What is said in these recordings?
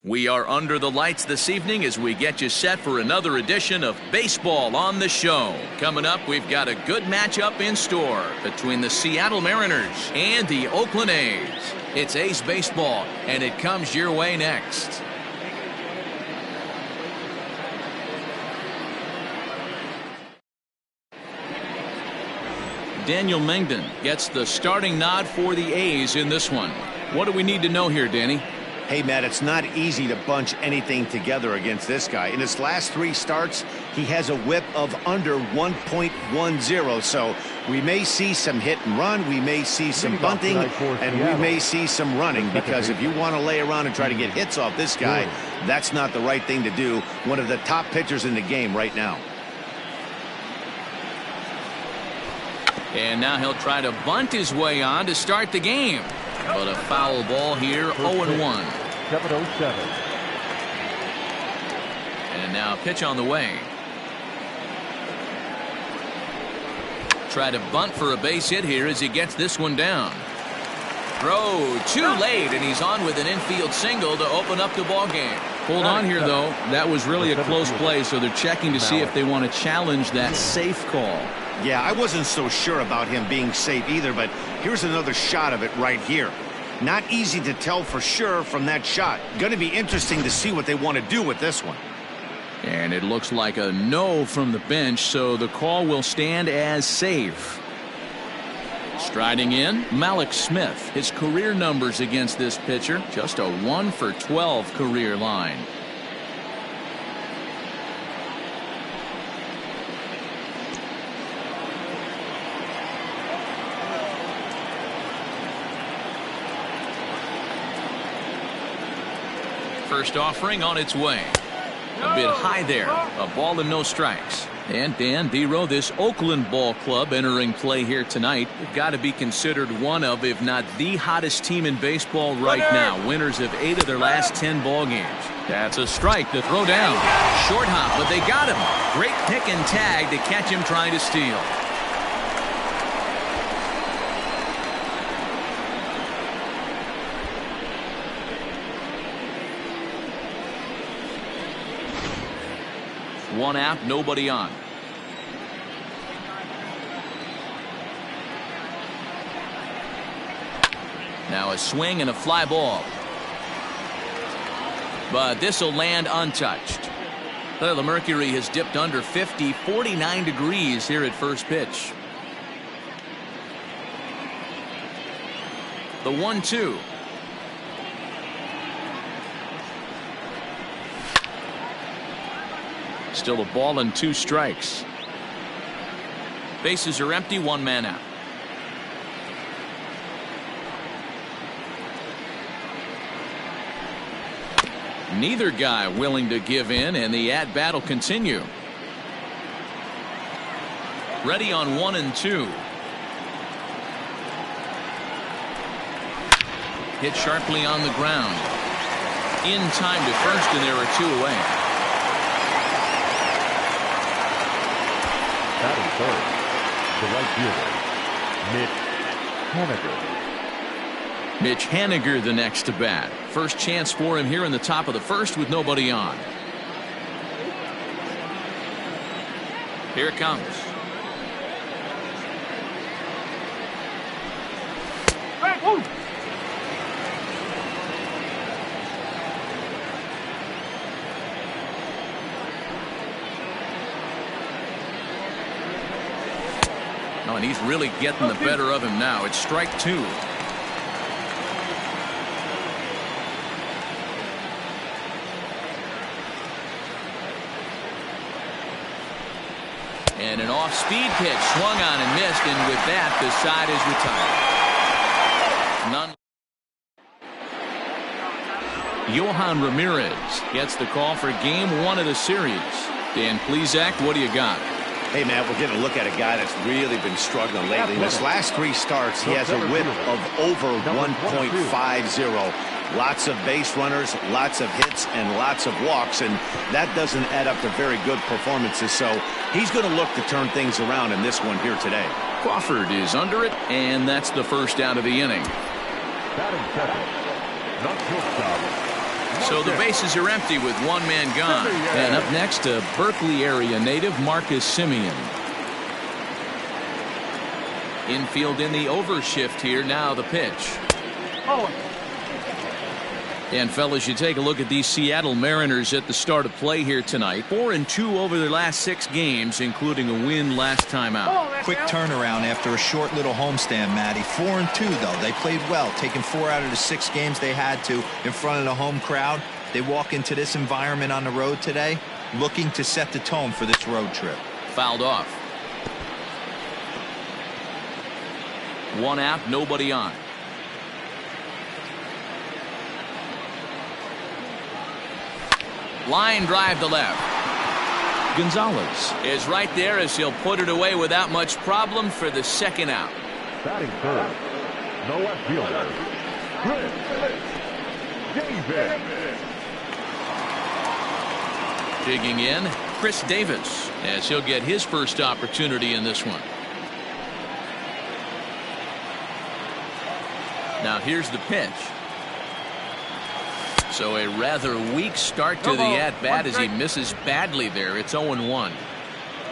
We are under the lights this evening as we get you set for another edition of Baseball on the Show. Coming up, we've got a good matchup in store between the Seattle Mariners and the Oakland A's. It's A's baseball, and it comes your way next. Daniel Mengden gets the starting nod for the A's in this one. What do we need to know here, Danny? Hey, Matt, it's not easy to bunch anything together against this guy. In his last 3 starts, he has a whip of under 1.10. So we may see some hit and run. We may see some bunting, and we may see some running, because if you want to lay around and try to get hits off this guy, that's not the right thing to do. One of the top pitchers in the game right now. And now he'll try to bunt his way on to start the game. But a foul ball here, 0-1. 7-0-7. And now pitch on the way. Try to bunt for a base hit here as he gets this one down. Throw too late, and he's on with an infield single to open up the ball game. Hold on here, though. That was really a close play, so they're checking to see if they want to challenge that safe call. Yeah, I wasn't so sure about him being safe either, but here's another shot of it right here. Not easy to tell for sure from that shot. Going to be interesting to see what they want to do with this one. And it looks like a no from the bench, so the call will stand as safe. Striding in, Malik Smith. His career numbers against this pitcher, just a 1 for 12 career line. First offering on its way. A bit high there. A ball and no strikes. And Dan Dero, this Oakland ball club entering play here tonight, got to be considered one of, if not the hottest team in baseball right now. Winners of 8 of their last 10 ball games. That's a strike to throw down. Short hop, but they got him. Great pick and tag to catch him trying to steal. One out, nobody on. Now a swing and a fly ball. But this will land untouched. The mercury has dipped under 50, 49 degrees here at first pitch. The 1-2. Still a ball and 2 strikes. Bases are empty, 1 man out. Neither guy willing to give in, and the at-bat will continue. Ready on 1 and 2. Hit sharply on the ground. In time to first, and there are 2 away. Batting third, the right fielder, Mitch Haniger. Mitch Haniger the next to bat. First chance for him here in the top of the first with nobody on. Here it comes. Oh, and he's really getting the better of him now. It's strike 2. And an off-speed pitch swung on and missed, and with that the side is retired. Yohan Ramirez gets the call for game 1 of the series. Dan Plesac, what do you got? Hey, Matt, we're getting a look at a guy that's really been struggling lately. In his last 3 starts, he has a whip of over 1.50. Lots of base runners, lots of hits, and lots of walks, and that doesn't add up to very good performances. So he's going to look to turn things around in this one here today. Crawford is under it, and that's the first out of the inning. So the bases are empty with one man gone. And up next, a Berkeley area native, Marcus Simeon. Infield in the overshift here. Now the pitch. And fellas, you take a look at these Seattle Mariners at the start of play here tonight. 4-2 over their last 6 games, including a win last time out. Quick turnaround after a short little homestand, Matty. 4-2 though. They played well, taking 4 out of the 6 games they had to in front of the home crowd. They walk into this environment on the road today looking to set the tone for this road trip. Fouled off. 1 out, nobody on. Line drive to left. Gonzalez is right there as he'll put it away without much problem for the 2nd out. Batting third, the left fielder, Chris Davis. Digging in, Chris Davis, as he'll get his first opportunity in this one. Now here's the pitch. So a rather weak start to the at-bat as he misses badly there. It's 0-1.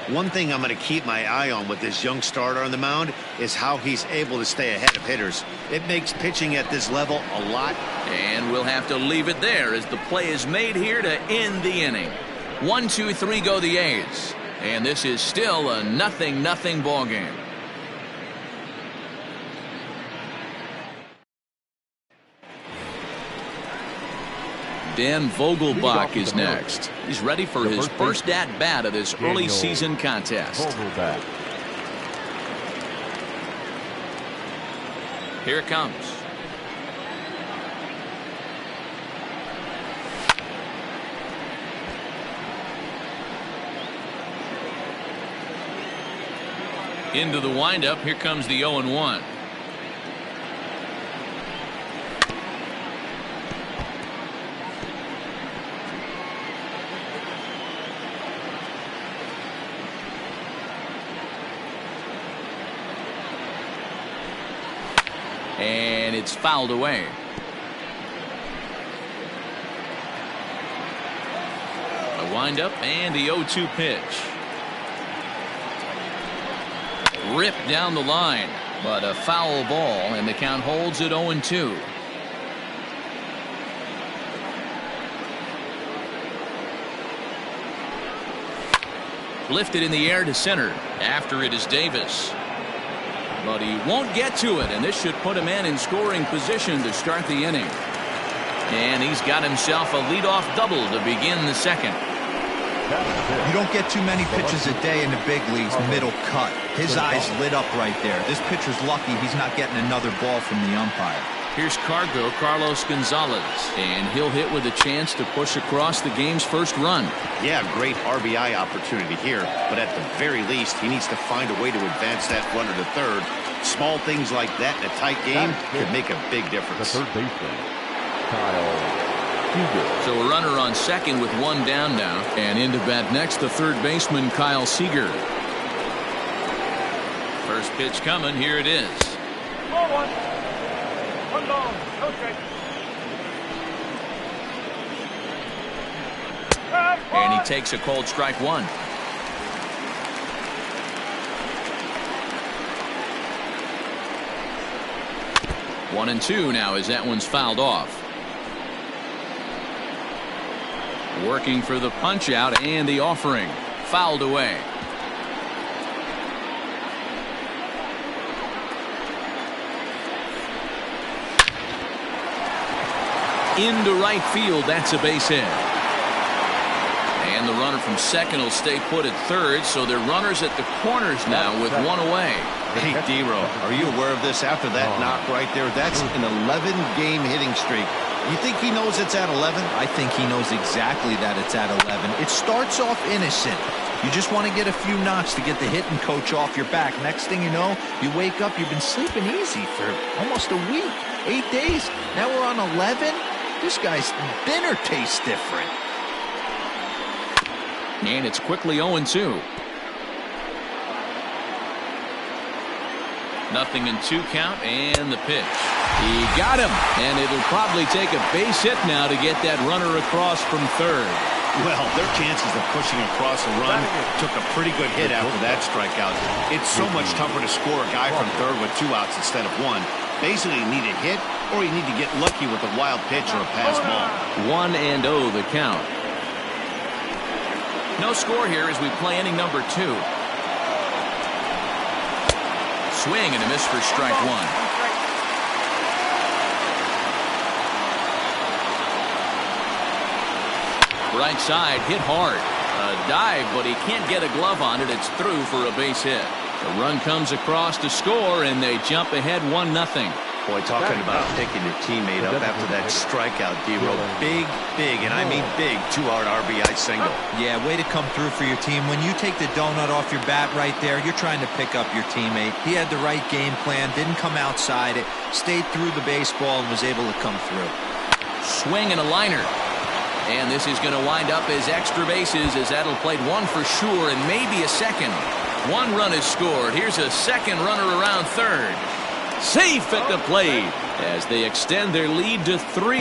One thing I'm going to keep my eye on with this young starter on the mound is how he's able to stay ahead of hitters. It makes pitching at this level a lot. And we'll have to leave it there as the play is made here to end the inning. 1, 2, 3 go the A's. And this is still a 0-0 ball game. Dan Vogelbach is next. He's ready for his first at-bat of this early season contest. Here it comes. Into the windup. Here comes the 0-1. And it's fouled away. A windup and the 0-2 pitch. Ripped down the line, but a foul ball, and the count holds at 0-2. Lifted in the air to center. After it is Davis. But he won't get to it, and this should put a man in scoring position to start the inning. And he's got himself a leadoff double to begin the 2nd. You don't get too many pitches a day in the big leagues, middle cut. His eyes lit up right there. This pitcher's lucky he's not getting another ball from the umpire. Here's Carlos Gonzalez, and he'll hit with a chance to push across the game's first run. Yeah, great RBI opportunity here, but at the very least, he needs to find a way to advance that runner to third. Small things like that in a tight game could make a big difference. The third baseman, Kyle Seager. So a runner on second with 1 down now, and in to bat next, the third baseman, Kyle Seager. First pitch coming. Here it is. Ball 1. 1 ball. No strike. And he takes a cold strike 1. One and 2 now as that one's fouled off. Working for the punch out and the offering. Fouled away. Into right field. That's a base hit. And the runner from second will stay put at third, so they're runners at the corners now with 1 away. Hey, D-Row, are you aware of this? After that knock right there, that's an 11-game hitting streak. You think he knows it's at 11? I think he knows exactly that it's at 11. It starts off innocent. You just want to get a few knocks to get the hitting coach off your back. Next thing you know, you wake up, you've been sleeping easy for almost a week, 8 days. Now we're on 11. This guy's dinner tastes different. And it's quickly 0-2. 0-2 count and the pitch. He got him, and it'll probably take a base hit now to get that runner across from third. Well, their chances of pushing across a run took a pretty good hit after that strikeout. It's so much tougher to score a guy from third with 2 outs instead of 1. Basically, you need a hit, or you need to get lucky with a wild pitch or a pass ball. 1-0 the count. No score here as we play inning number 2. Swing and a miss for strike 1. Right side, hit hard. A dive, but he can't get a glove on it. It's through for a base hit. The run comes across to score, and they jump ahead 1-0. Boy, talking about picking your teammate up after that strikeout, D-Row. Big, and I mean big, 2-hard RBI single. Yeah, way to come through for your team. When you take the donut off your bat right there, you're trying to pick up your teammate. He had the right game plan, didn't come outside it, stayed through the baseball, and was able to come through. Swing and a liner. And this is going to wind up as extra bases as that'll play 1 for sure and maybe a second. 1 run is scored. Here's a second runner around third. Safe at the plate as they extend their lead to 3.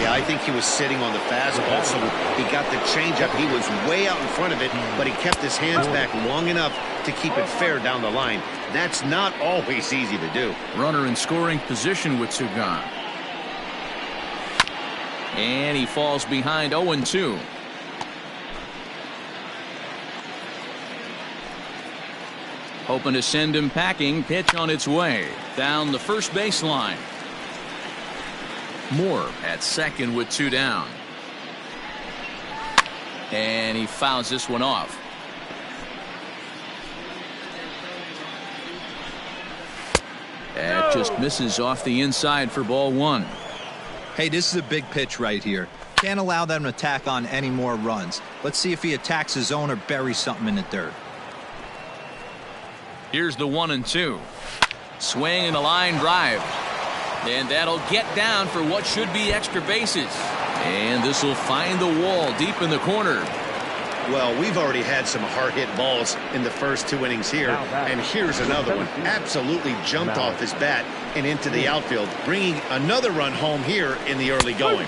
Yeah, I think he was sitting on the fastball, so he got the changeup. He was way out in front of it, but he kept his hands back long enough to keep it fair down the line. That's not always easy to do. Runner in scoring position with 2 gone. And he falls behind 0-2. Hoping to send him packing. Pitch on its way. Down the first baseline. Moore at second with 2 down. And he fouls this one off. That just misses off the inside for ball 1. Hey, this is a big pitch right here. Can't allow them to tack on any more runs. Let's see if he attacks his zone or buries something in the dirt. Here's the 1-2. Swing and a line drive. And that'll get down for what should be extra bases. And this will find the wall deep in the corner. Well, we've already had some hard-hit balls in the first 2 innings here, and here's another one. Absolutely jumped off his bat and into the outfield, bringing another run home here in the early going.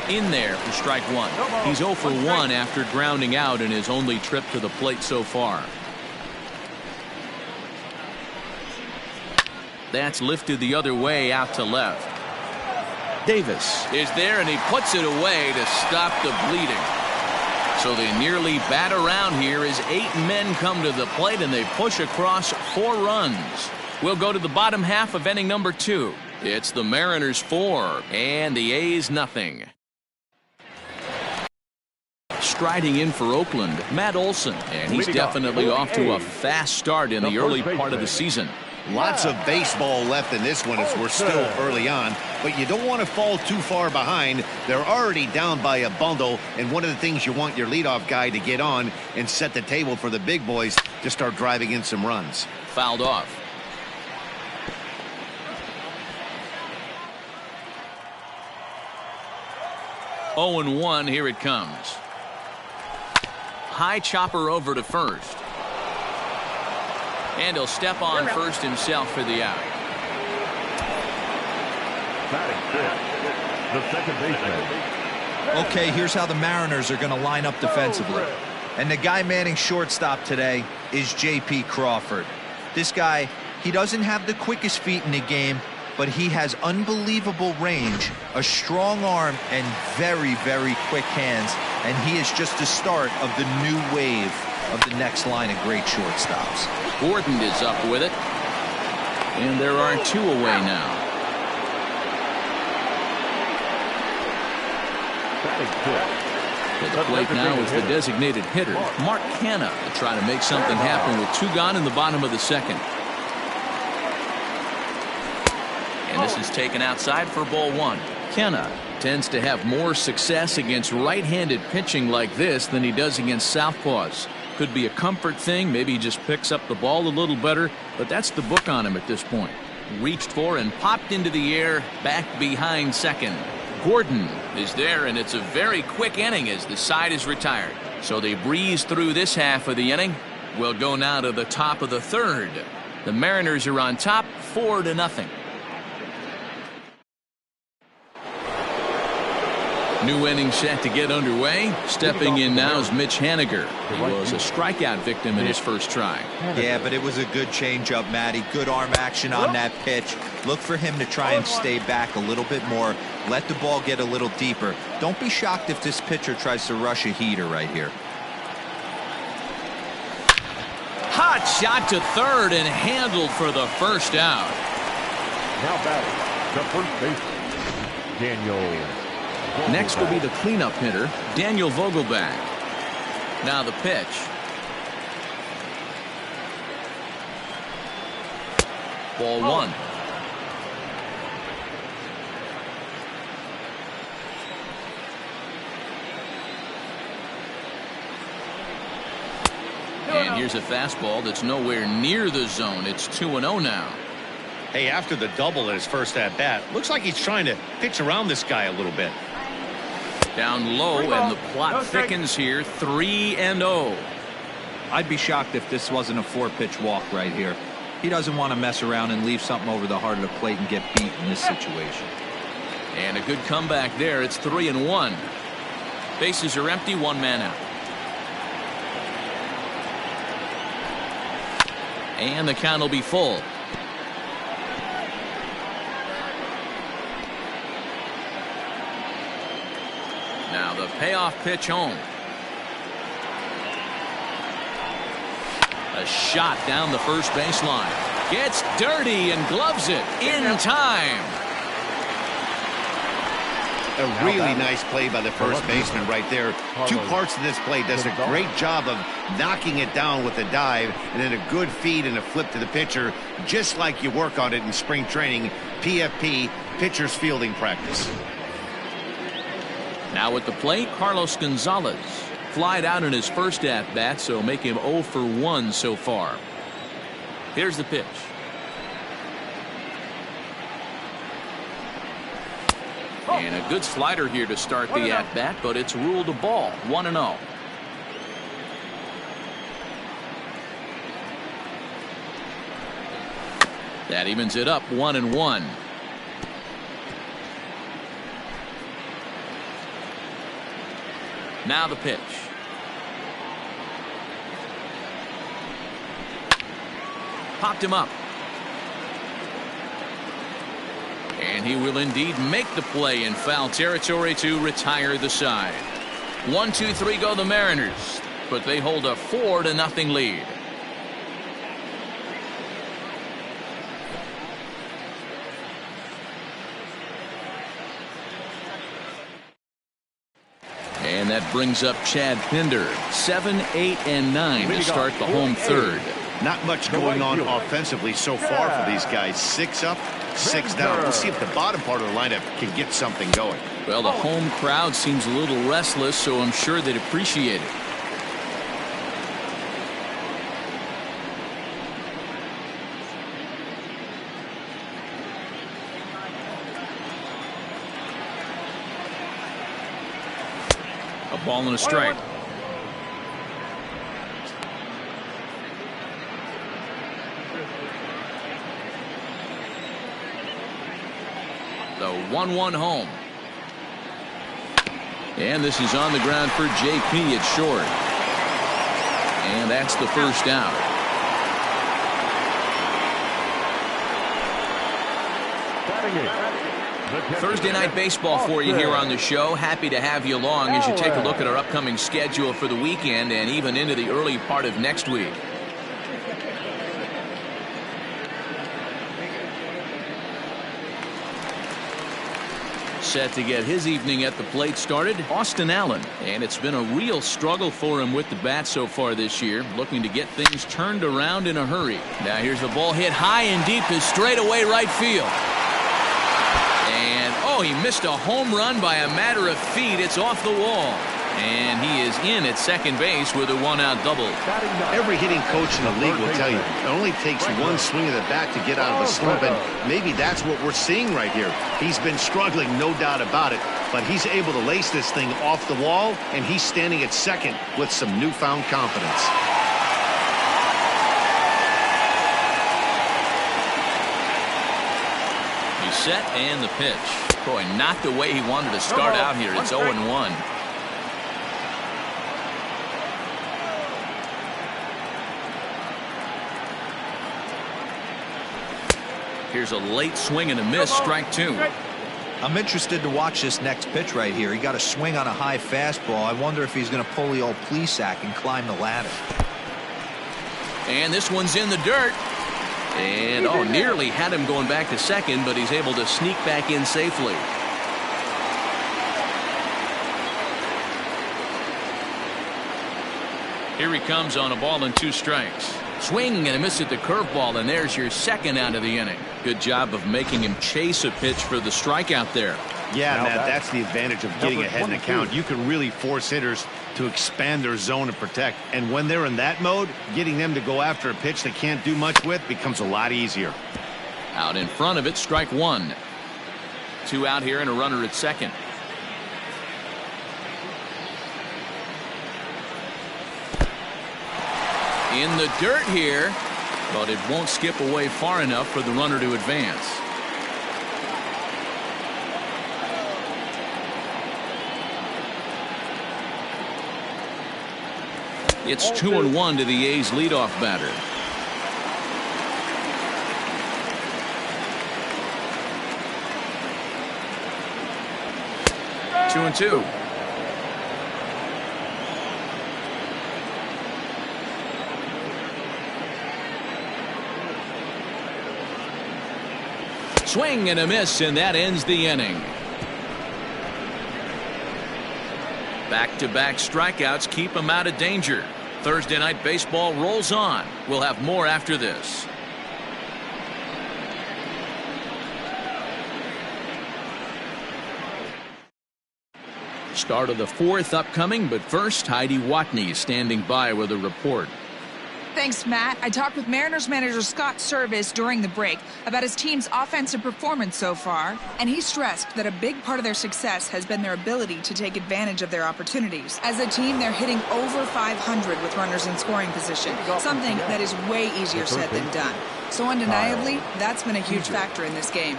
In there for strike 1. He's 0 for 1 after grounding out in his only trip to the plate so far. That's lifted the other way out to left. Davis is there, and he puts it away to stop the bleeding. So they nearly bat around here as 8 men come to the plate, and they push across 4 runs. We'll go to the bottom half of inning number 2. It's the Mariners 4 and the A's nothing. Striding in for Oakland, Matt Olson, and he's definitely off to a fast start in the early part of the season. Lots of baseball left in this one as we're still early on, but you don't want to fall too far behind. They're already down by a bundle, and one of the things you want your leadoff guy to get on and set the table for the big boys to start driving in some runs. Fouled off. Oh and 1, here it comes. High chopper over to first. And he'll step on first himself for the out. The second baseman. Okay, here's how the Mariners are going to line up defensively. And the guy manning shortstop today is J.P. Crawford. This guy, he doesn't have the quickest feet in the game, but he has unbelievable range, a strong arm, and very, very quick hands. And he is just the start of the new wave of the next line of great shortstops. Gordon is up with it. And there are 2 away now. To the plate now is the designated hitter, Mark Canha, to try to make something happen with 2 gone in the bottom of the second. And this is taken outside for ball 1. Canha tends to have more success against right-handed pitching like this than he does against southpaws. Could be a comfort thing. Maybe he just picks up the ball a little better, but that's the book on him at this point. Reached for and popped into the air, back behind second. Gordon is there, and it's a very quick inning as the side is retired. So they breeze through this half of the inning. We'll go now to the top of the third. The Mariners are on top 4-0. New inning set to get underway. Stepping in now is Mitch Haniger. He was a strikeout victim in his first try. Yeah, but it was a good changeup, Matty. Good arm action on that pitch. Look for him to try and stay back a little bit more. Let the ball get a little deeper. Don't be shocked if this pitcher tries to rush a heater right here. Hot shot to third and handled for the first out. Now batting, the first baseman, Daniel. Next will be the cleanup hitter, Daniel Vogelbach. Now the pitch. Ball one. And here's a fastball that's nowhere near the zone. It's 2-0 now. Hey, after the double at his first at-bat, looks like he's trying to pitch around this guy a little bit. Down low, and the plot thickens here, 3-0. I'd be shocked if this wasn't a 4-pitch walk right here. He doesn't want to mess around and leave something over the heart of the plate and get beat in this situation. And a good comeback there. It's 3-1. Bases are empty, one man out. And the count will be full. Now the payoff pitch home. A shot down the first baseline. Gets dirty and gloves it in time. A really nice play by the first baseman right there. Two parts of this play. Does a great job of knocking it down with a dive, and then a good feed and a flip to the pitcher, just like you work on it in spring training. PFP, pitcher's fielding practice. Now at the plate, Carlos Gonzalez. Flied out in his first at-bat, so make him 0 for 1 so far. Here's the pitch. And a good slider here to start the at-bat, but it's ruled a ball, 1-0. That evens it up, 1-1. Now the pitch. Popped him up. And he will indeed make the play in foul territory to retire the side. 1-2-3 go the Mariners, but they hold a 4-0 lead. And that brings up Chad Pinder. 7, 8, and 9 to start the home third. Not much going on offensively so far for these guys. 6 up, 6 down. We'll see if the bottom part of the lineup can get something going. Well, the home crowd seems a little restless, so I'm sure they'd appreciate it. A ball and a strike. The 1-1 home. And this is on the ground for JP at short. And that's the first out. Thursday night baseball for you here on the show. Happy to have you along as you take a look at our upcoming schedule for the weekend and even into the early part of next week. Set to get his evening at the plate started, Austin Allen. And it's been a real struggle for him with the bat so far this year, looking to get things turned around in a hurry. Now here's a ball hit high and deep to straightaway right field. And oh, he missed a home run by a matter of feet. It's off the wall. And he is in at second base with a 1-out double. Every hitting coach in the league will tell you it only takes one swing of the bat to get out of a slump, and maybe that's what we're seeing right here. He's been struggling, no doubt about it, but he's able to lace this thing off the wall, and he's standing at second with some newfound confidence. He's set, and the pitch. Boy, not the way he wanted to start out here. It's 0-1. Here's a late swing and a miss, strike two. I'm interested to watch this next pitch right here. He got a swing on a high fastball. I wonder if he's going to pull the old Plesac and climb the ladder. And this one's in the dirt. And, nearly had him going back to second, but he's able to sneak back in safely. Here he comes on a ball and 2 strikes. Swing and a miss at the curveball, and there's your second out of the inning. Good job of making him chase a pitch for the strikeout there. Yeah, Matt, that's the advantage of getting ahead in the count. You can really force hitters to expand their zone and protect. And when they're in that mode, getting them to go after a pitch they can't do much with becomes a lot easier. Out in front of it, strike 1. 2 out here and a runner at second. In the dirt here, but it won't skip away far enough for the runner to advance. It's 2-1 to the A's leadoff batter. Two and two. Swing and a miss, and that ends the inning. Back-to-back strikeouts keep him out of danger. Thursday Night Baseball rolls on. We'll have more after this. Start of the 4th upcoming, but first, Heidi Watney standing by with a report. Thanks, Matt. I talked with Mariners manager Scott Service during the break about his team's offensive performance so far, and he stressed that a big part of their success has been their ability to take advantage of their opportunities. As a team, they're hitting over 500 with runners in scoring position, something that is way easier said than done. So undeniably, that's been a huge factor in this game.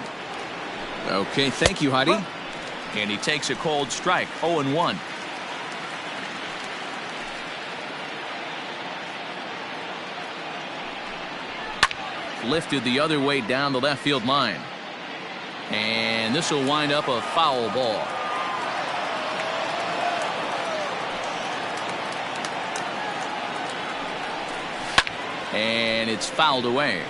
Okay, thank you, Heidi. And he takes a cold strike, 0-1. Lifted the other way down the left field line. And this will wind up a foul ball. And it's fouled away.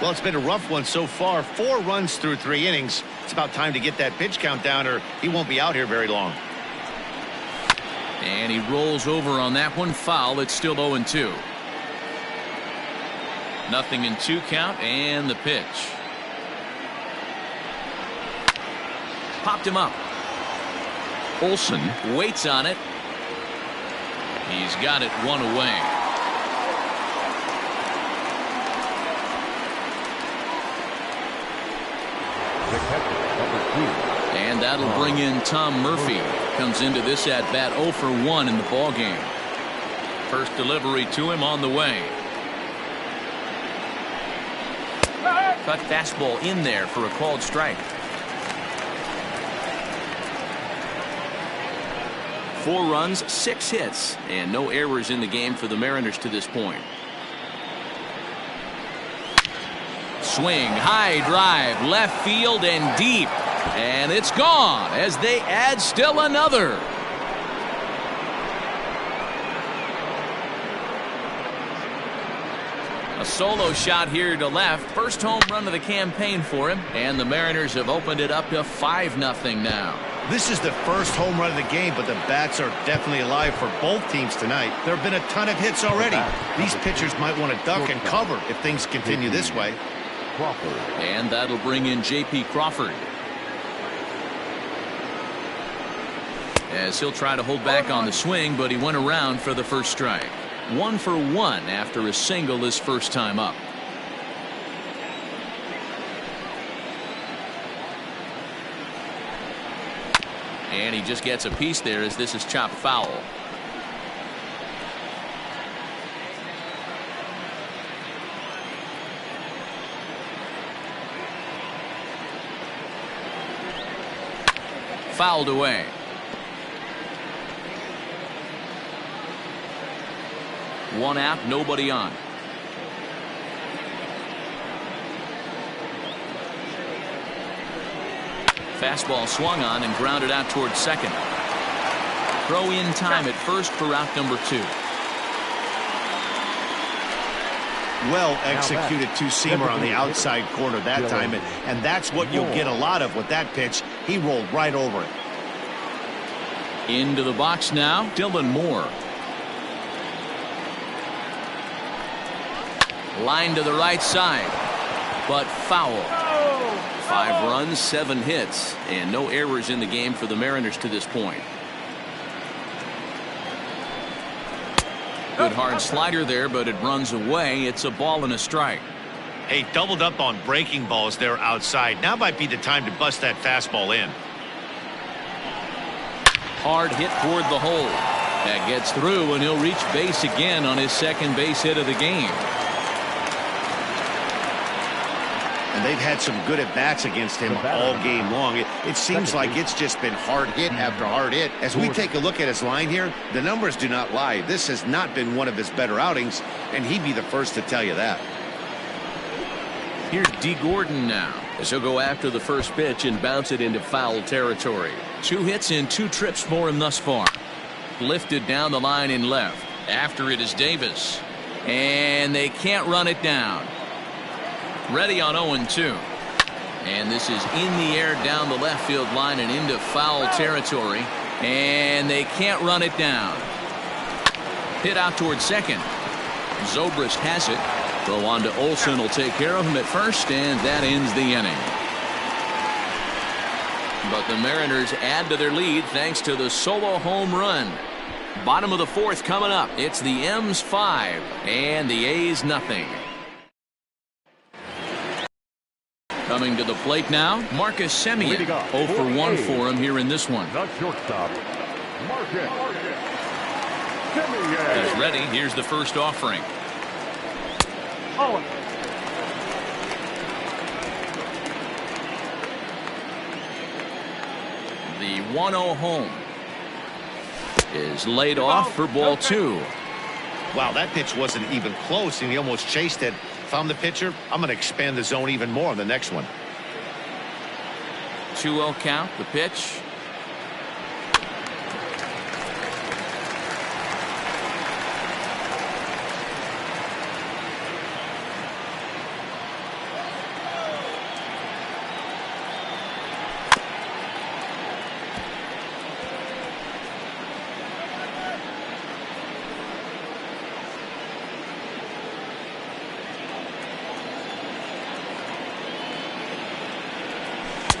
Well, it's been a rough one so far. 4 runs through 3 innings. It's about time to get that pitch count down or he won't be out here very long. And he rolls over on that one. Foul. It's still 0-2. Nothing in 2 count, and the pitch. Popped him up. Olsen waits on it. He's got it 1 away. And that'll bring in Tom Murphy. Comes into this at bat 0 for 1 in the ball game. First delivery to him on the way. Cut fastball in there for a called strike. 4 runs, 6 hits, and no errors in the game for the Mariners to this point. Swing, high drive, left field and deep. And it's gone as they add still another. A solo shot here to left. First home run of the campaign for him. And the Mariners have opened it up to 5-0 now. This is the first home run of the game, but the bats are definitely alive for both teams tonight. There have been a ton of hits already. These pitchers might want to duck and cover if things continue this way. And that'll bring in J.P. Crawford. As he'll try to hold back on the swing, but he went around for the first strike. 1 for 1 after a single his first time up. And he just gets a piece there as this is chopped foul. fouled away. One out, nobody on. Fastball swung on and grounded out towards second. Throw in time at first for out number 2. Well executed two-seamer on the outside corner that time, and that's what you'll get a lot of with that pitch. He rolled right over it. Into the box now, Dylan Moore. Line to the right side, but foul. 5 runs, 7 hits, and no errors in the game for the Mariners to this point. Good hard slider there, but it runs away. It's a ball and a strike. Hey, doubled up on breaking balls there outside. Now might be the time to bust that fastball in. Hard hit toward the hole. That gets through, and he'll reach base again on his second base hit of the game. And they've had some good at-bats against him all game long. It seems like it's just been hard hit after hard hit. As we take a look at his line here, the numbers do not lie. This has not been one of his better outings, and he'd be the first to tell you that. Here's D. Gordon now, as he'll go after the first pitch and bounce it into foul territory. 2 hits and 2 trips for him thus far. Lifted down the line in left. After it is Davis. And they can't run it down. Ready on 0-2. And this is in the air down the left field line and into foul territory. And they can't run it down. Hit out towards second. Zobrist has it. Throw on to Olsen will take care of him at first, and that ends the inning. But the Mariners add to their lead thanks to the solo home run. Bottom of the 4th coming up. It's the M's 5 and the A's nothing. Coming to the plate now, Marcus Semien. 0 for 1 for him here in this one. The shortstop, Marcus He's ready. Here's the first offering. Oh. The 1-0 home is laid off for ball 2. Wow, that pitch wasn't even close, and he almost chased it. If I'm the pitcher, I'm going to expand the zone even more on the next one. 2-0 count, the pitch.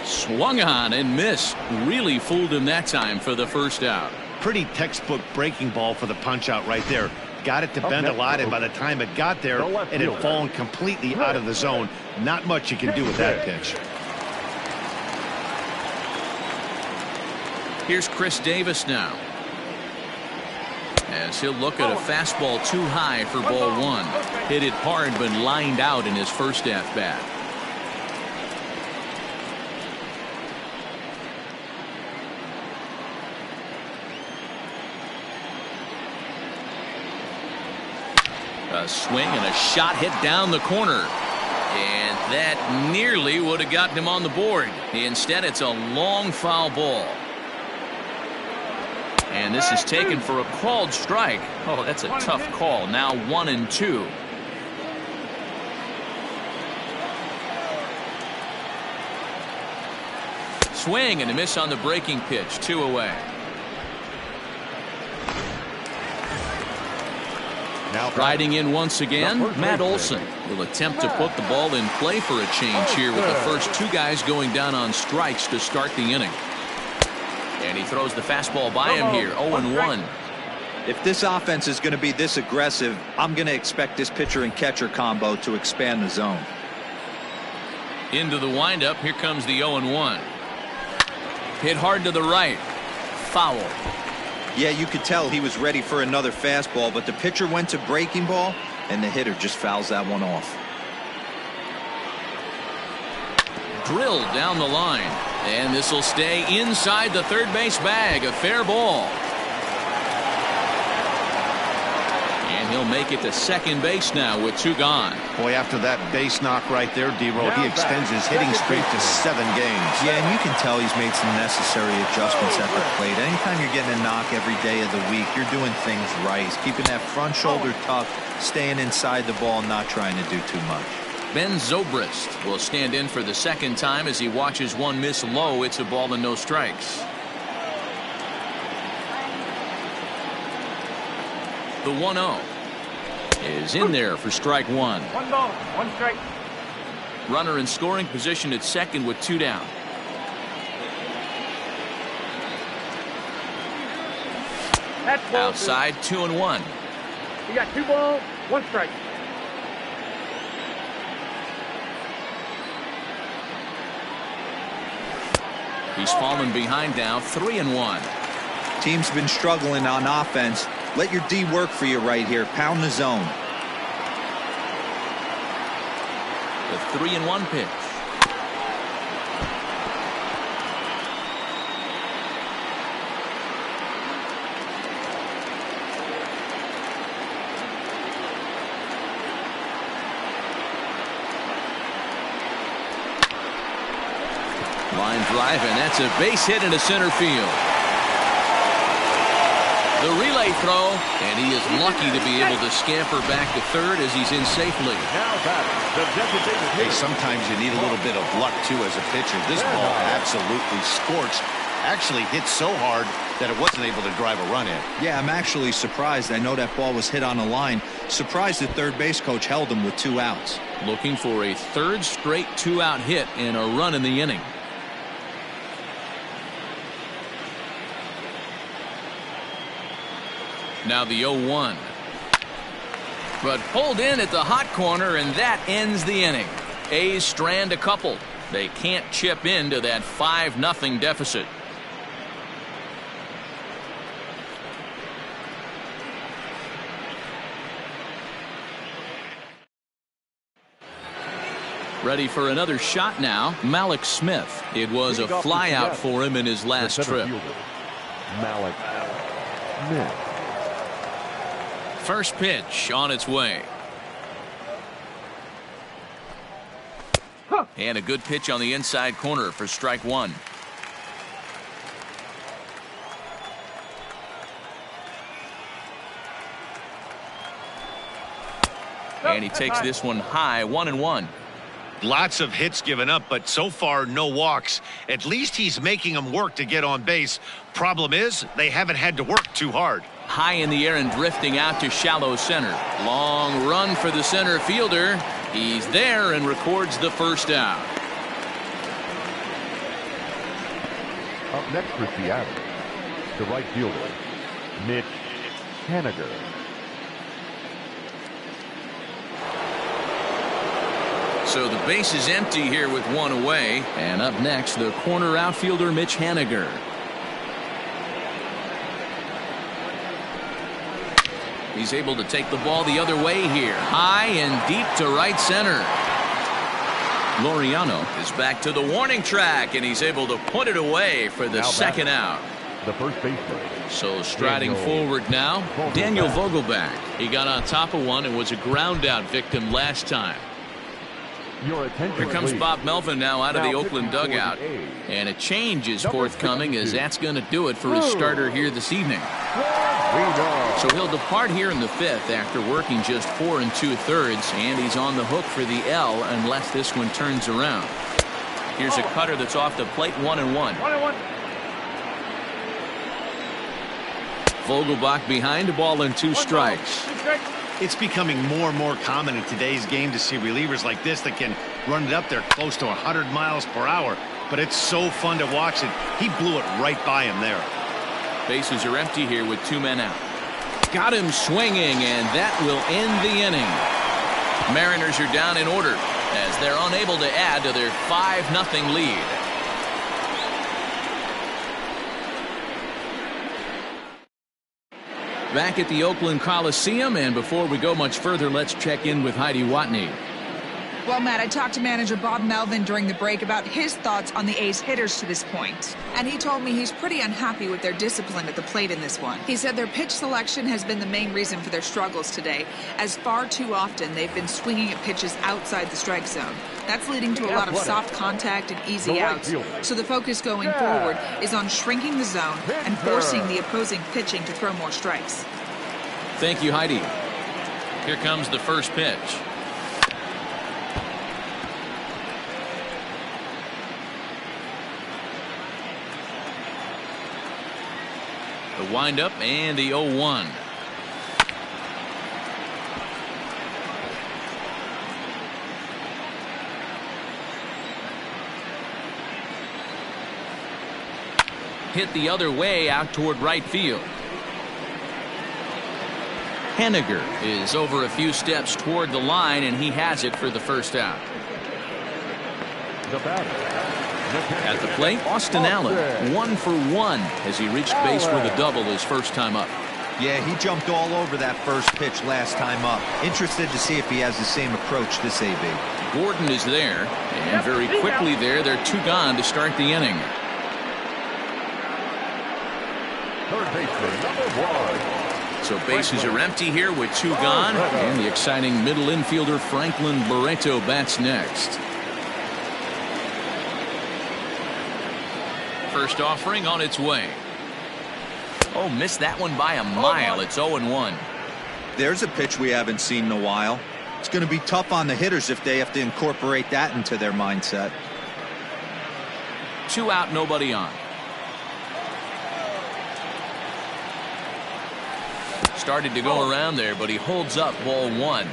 Swung on and missed. Really fooled him that time for the first out. Pretty textbook breaking ball for the punch out right there. Got it to bend a lot, and by the time it got there, it had fallen completely out of the zone. Not much you can do with that pitch. Here's Chris Davis now, as he'll look at a fastball too high for ball 1. Hit it hard but lined out in his first at bat. A swing and a shot hit down the corner. And that nearly would have gotten him on the board. Instead, it's a long foul ball. And this is taken for a called strike. Oh, that's a tough call. Now 1-2. Swing and a miss on the breaking pitch. 2 away. Now Riding in once again, Matt Olson will attempt to put the ball in play for a change here with the first 2 guys going down on strikes to start the inning. And he throws the fastball by him here, 0-1. If this offense is going to be this aggressive, I'm going to expect this pitcher and catcher combo to expand the zone. Into the windup, here comes the 0-1. Hit hard to the right. Foul. Yeah, you could tell he was ready for another fastball, but the pitcher went to breaking ball, and the hitter just fouls that one off. Drilled down the line. And this will stay inside the third base bag. A fair ball. And he'll make it to second base now with 2 gone. Boy, after that base knock right there, D-Roll, he extends his hitting streak to 7 games. Yeah, and you can tell he's made some necessary adjustments at the plate. Anytime you're getting a knock every day of the week, you're doing things right. He's keeping that front shoulder tucked, staying inside the ball, not trying to do too much. Ben Zobrist will stand in for the second time as he watches one miss low. It's a ball and no strikes. The 1-0 is in there for strike 1. 1 ball, 1 strike. Runner in scoring position at second with 2 down. That's ball Outside 2-1. 2. You got 2 balls, 1 strike. He's fallen behind now, 3-1. Team's been struggling on offense. Let your D work for you right here. Pound the zone. The 3-1 pitch. Line drive, and that's a base hit into center field. The relay throw, and he is lucky to be able to scamper back to third as he's in safely. Hey, sometimes you need a little bit of luck, too, as a pitcher. This ball absolutely scorched. Actually hit so hard that it wasn't able to drive a run in. Yeah, I'm actually surprised. I know that ball was hit on the line. Surprised the third base coach held him with 2 outs. Looking for a third straight 2-out hit and a run in the inning. Now the 0-1. But pulled in at the hot corner, and that ends the inning. A's strand a couple. They can't chip into that 5-0 deficit. Ready for another shot now, Malik Smith. It was a flyout for him in his last trip. Malik Smith. First pitch on its way. And a good pitch on the inside corner for strike 1. And he takes this one high, 1-1. Lots of hits given up, but so far no walks. At least he's making them work to get on base. Problem is, they haven't had to work too hard. High in the air and drifting out to shallow center. Long run for the center fielder. He's there and records the first out. Up next for Seattle, the right fielder, Mitch Haniger. So the base is empty here with 1 away. And up next, the corner outfielder, Mitch Haniger. He's able to take the ball the other way here. High and deep to right center. Laureano is back to the warning track, and he's able to put it away for the second out. The first baseman. So striding forward now, Daniel Vogelback. He got on top of one and was a ground out victim last time. Here comes Bob Melvin now out of the Oakland dugout. And a change is forthcoming, as that's going to do it for his starter here this evening. So he'll depart here in the 5th after working just 4 2/3, and he's on the hook for the L unless this one turns around. Here's a cutter that's off the plate, 1-1. 1-1. Vogelbach behind, a ball and 2 strikes. 2 strikes. It's becoming more and more common in today's game to see relievers like this that can run it up there close to 100 miles per hour. But it's so fun to watch it. He blew it right by him there. Bases are empty here with 2 men out. Got him swinging, and that will end the inning. Mariners are down in order as they're unable to add to their 5-0 lead. Back at the Oakland Coliseum, and before we go much further, let's check in with Heidi Watney. Well, Matt, I talked to manager Bob Melvin during the break about his thoughts on the A's hitters to this point. And he told me he's pretty unhappy with their discipline at the plate in this one. He said their pitch selection has been the main reason for their struggles today, as far too often they've been swinging at pitches outside the strike zone. That's leading to a lot of soft contact and easy outs. So the focus going forward is on shrinking the zone and forcing the opposing pitching to throw more strikes. Thank you, Heidi. Here comes the first pitch. The windup and the 0-1. Hit the other way out toward right field. Henniger is over a few steps toward the line, and he has it for the first out. At the plate, Austin Allen, 1 for 1 as he reached base with a double his first time up. Yeah, he jumped all over that first pitch last time up. Interested to see if he has the same approach this AB. Gordon is there, and very quickly there, they're 2 gone to start the inning. Third baseman, number 1. So bases are empty here with 2 gone, and the exciting middle infielder Franklin Barreto bats next. First offering on its way. Oh, missed that one by a mile. It's 0-1. There's a pitch we haven't seen in a while. It's going to be tough on the hitters if they have to incorporate that into their mindset. 2 out, nobody on. Started to go around there, but he holds up ball 1.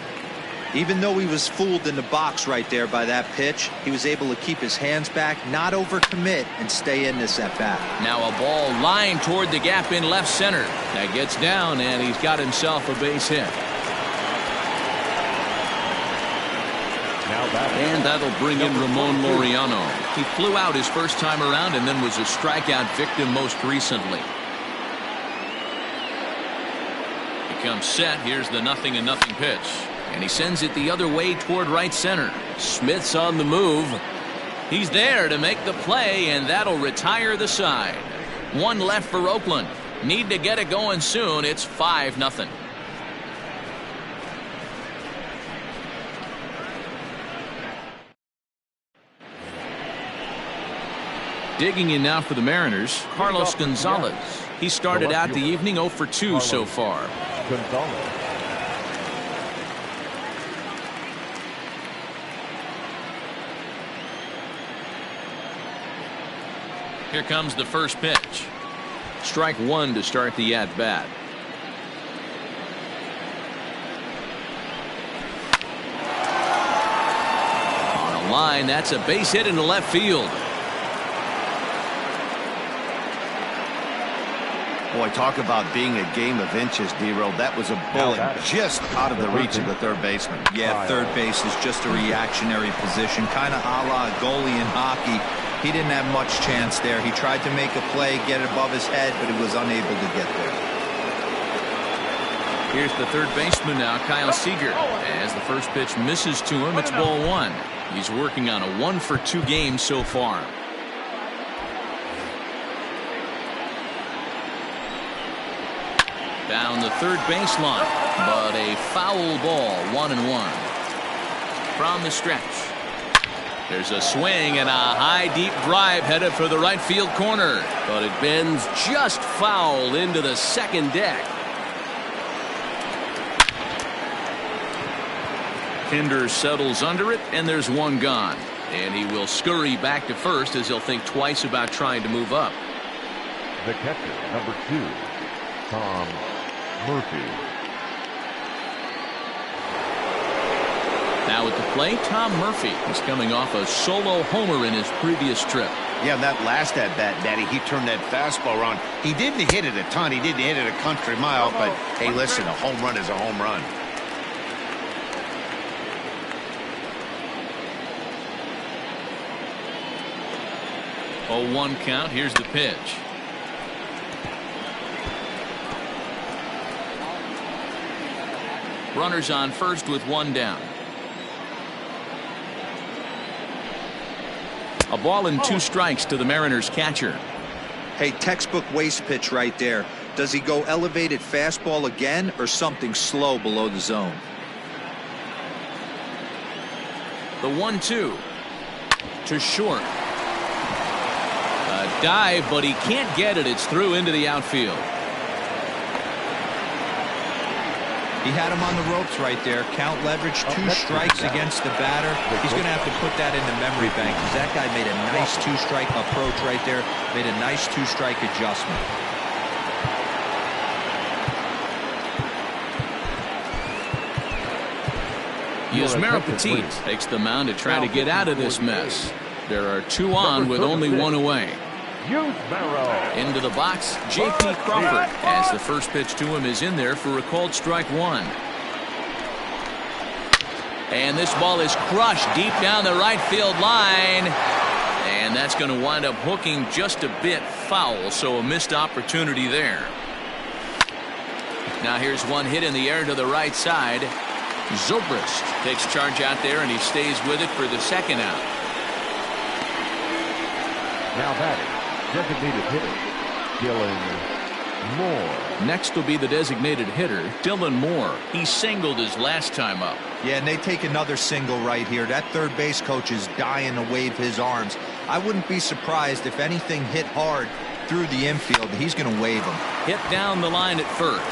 Even though he was fooled in the box right there by that pitch, he was able to keep his hands back, not overcommit, and stay in this at bat. Now a ball lined toward the gap in left center. That gets down, and he's got himself a base hit. And that'll bring in Ramon Laureano. He flew out his first time around and then was a strikeout victim most recently. He comes set. Here's the 0-0 pitch. And he sends it the other way toward right center. Smith's on the move. He's there to make the play, and that'll retire the side. 1 left for Oakland. Need to get it going soon. It's 5-0. Digging in now for the Mariners, Carlos Gonzalez. He started out the evening 0 for 2 so far. Gonzalez. Here comes the first pitch. Strike 1 to start the at-bat. On a line, that's a base hit into left field. Boy, talk about being a game of inches, D-Roll. That was a bullet just out of the reach of the third baseman. Yeah, third base is just a reactionary position, kind of a la goalie in hockey. He didn't have much chance there. He tried to make a play, get it above his head, but he was unable to get there. Here's the third baseman now, Kyle Seager. As the first pitch misses to him, it's ball 1. He's working on a 1 for 2 game so far. Down the third baseline, but a foul ball, 1-1. From the stretch. There's a swing and a high deep drive headed for the right field corner, but it bends just foul into the second deck. Kinder settles under it, and there's 1 gone, and he will scurry back to first as he'll think twice about trying to move up. The catcher, number 2, Tom Murphy. Now at the plate, Tom Murphy is coming off a solo homer in his previous trip. Yeah, that last at-bat, Daddy, he turned that fastball around. He didn't hit it a ton. He didn't hit it a country mile, but, hey, listen, a home run is a home run. Oh, 1 count. Here's the pitch. Runners on first with 1 down. A ball and 2 strikes to the Mariners catcher. Hey, textbook waste pitch right there. Does he go elevated fastball again or something slow below the zone? The 1-2 to short. A dive, but he can't get it. It's through into the outfield. He had him on the ropes right there. Count leverage, 2 strikes against the batter. He's going to have to put that in the memory bank because that guy made a nice 2-strike approach right there. Made a nice 2-strike adjustment. Yusmeiro Petit takes the mound to try to get out of this mess. There are 2 on with only 1 away. Into the box, J.P. Crawford, as the first pitch to him is in there for a called strike 1. And this ball is crushed deep down the right field line. And that's going to wind up hooking just a bit foul, so a missed opportunity there. Now here's one hit in the air to the right side. Zobrist takes charge out there, and he stays with it for the second out. Now batting, designated hitter, Dylan Moore. Next will be the designated hitter, Dylan Moore. He singled his last time up. Yeah, and they take another single right here. That third base coach is dying to wave his arms. I wouldn't be surprised if anything hit hard through the infield. He's going to wave them. Hit down the line at first.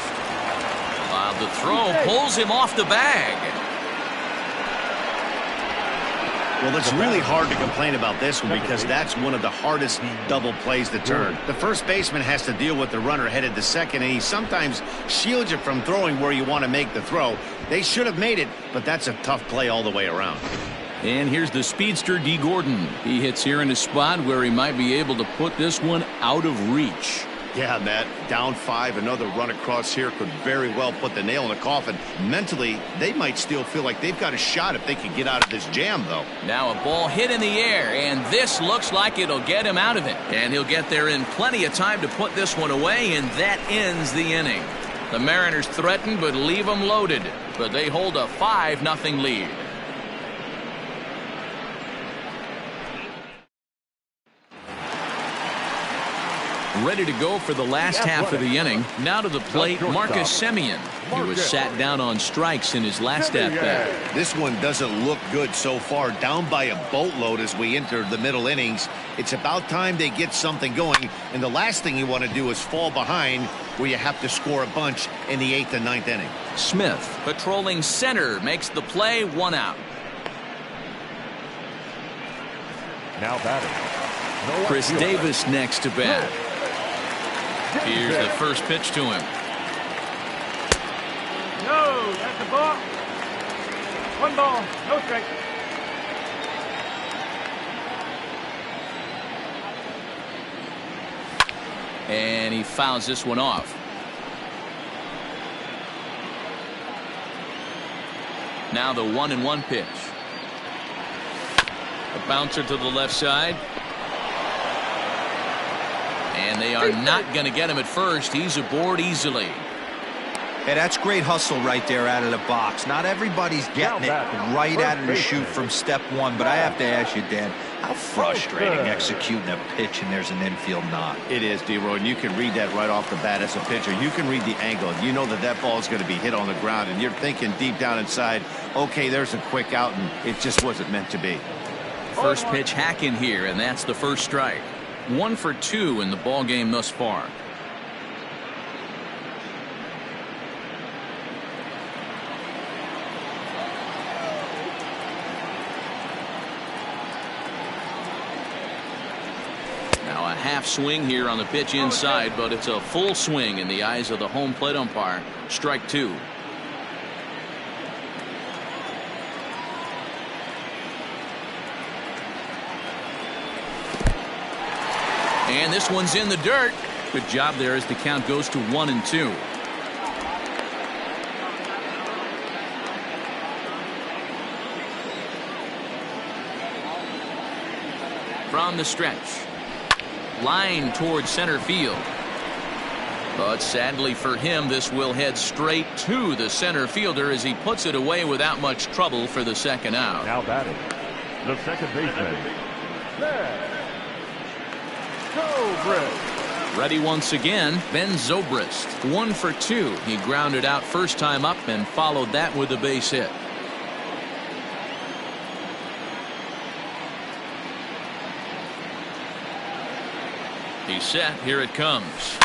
While the throw pulls him off the bag. Well, it's really hard to complain about this one because that's one of the hardest double plays to turn. The first baseman has to deal with the runner headed to second, and he sometimes shields you from throwing where you want to make the throw. They should have made it, but that's a tough play all the way around. And here's the speedster, D. Gordon. He hits here in a spot where he might be able to put this one out of reach. Yeah, Matt, down 5, another run across here could very well put the nail in the coffin. Mentally, they might still feel like they've got a shot if they can get out of this jam, though. Now a ball hit in the air, and this looks like it'll get him out of it. And he'll get there in plenty of time to put this one away, and that ends the inning. The Mariners threaten but leave them loaded, but they hold a 5-0 lead. Ready to go for the last half of the inning. Now to the plate, Marcus Semien, who was sat down on strikes in his last at-bat. This one doesn't look good so far. Down by a boatload as we enter the middle innings. It's about time they get something going, and the last thing you want to do is fall behind where you have to score a bunch in the 8th and 9th inning. Smith, patrolling center, makes the play, 1 out. Now batting, Chris Davis next to bat. Here's the first pitch to him. No, that's the ball. 1 ball, no strike. And he fouls this one off. Now the 1-1 pitch. A bouncer to the left side. And they are not going to get him at first. He's aboard easily. Hey, that's great hustle right there out of the box. Not everybody's getting it right out of the chute from step 1, but I have to ask you, Dan, how frustrating executing a pitch and there's an infield knock. It is, D-Roy, and you can read that right off the bat as a pitcher. You can read the angle. You know that that ball is going to be hit on the ground, and you're thinking deep down inside, okay, there's a quick out, and it just wasn't meant to be. First pitch hack in here, and that's the first strike. 1 for 2 in the ball game thus far. Now a half swing here on the pitch inside, but it's a full swing in the eyes of the home plate umpire. Strike 2. And this one's in the dirt. Good job there as the count goes to 1-2. From the stretch. Line towards center field. But sadly for him, this will head straight to the center fielder as he puts it away without much trouble for the second out. now batting, the second baseman, Ready once again, Ben Zobrist. 1 for 2. He grounded out first time up and followed that with a base hit. He's set. Here it comes.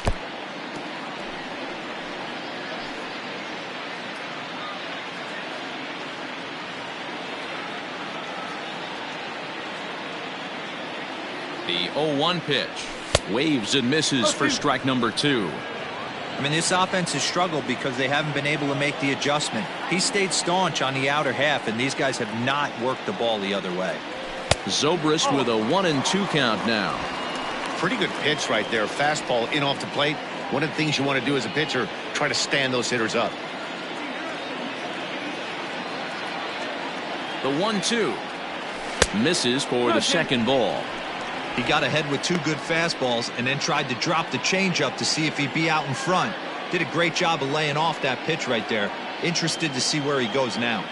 The 0-1 pitch. Waves and misses for strike number 2. I mean, this offense has struggled because they haven't been able to make the adjustment. He stayed staunch on the outer half, and these guys have not worked the ball the other way. Zobrist with a 1-2 count now. Pretty good pitch right there. Fastball in off the plate. One of the things you want to do as a pitcher, try to stand those hitters up. The 1-2. Misses for the second ball. He got ahead with 2 good fastballs and then tried to drop the changeup to see if he'd be out in front. Did a great job of laying off that pitch right there. Interested to see where he goes now.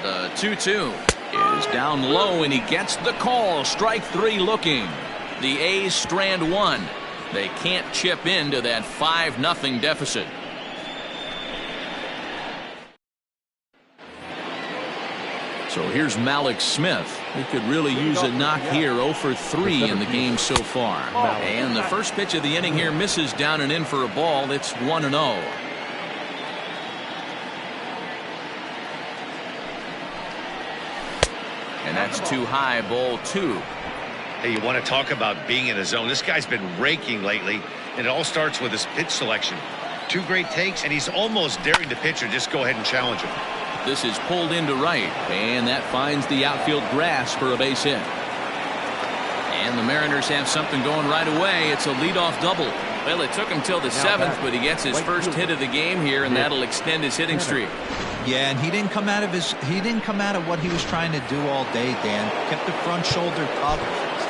The 2-2 is down low and he gets the call. Strike 3 looking. The A's strand 1. They can't chip into that 5-0 deficit. So here's Malik Smith. He could really use a knock here. 0 for 3 in the game so far. And the first pitch of the inning here misses down and in for a ball. It's 1-0. And that's too high. Ball 2. Hey, you want to talk about being in a zone. This guy's been raking lately, and it all starts with his pitch selection. 2 great takes, and he's almost daring the pitcher just go ahead and challenge him. This is pulled into right, and that finds the outfield grass for a base hit. And the Mariners have something going right away. It's a leadoff double. Well, it took him till the 7th, but he gets his first hit of the game here, and that'll extend his hitting streak. Yeah, and he didn't come out of what he was trying to do all day, Dan. Kept the front shoulder up,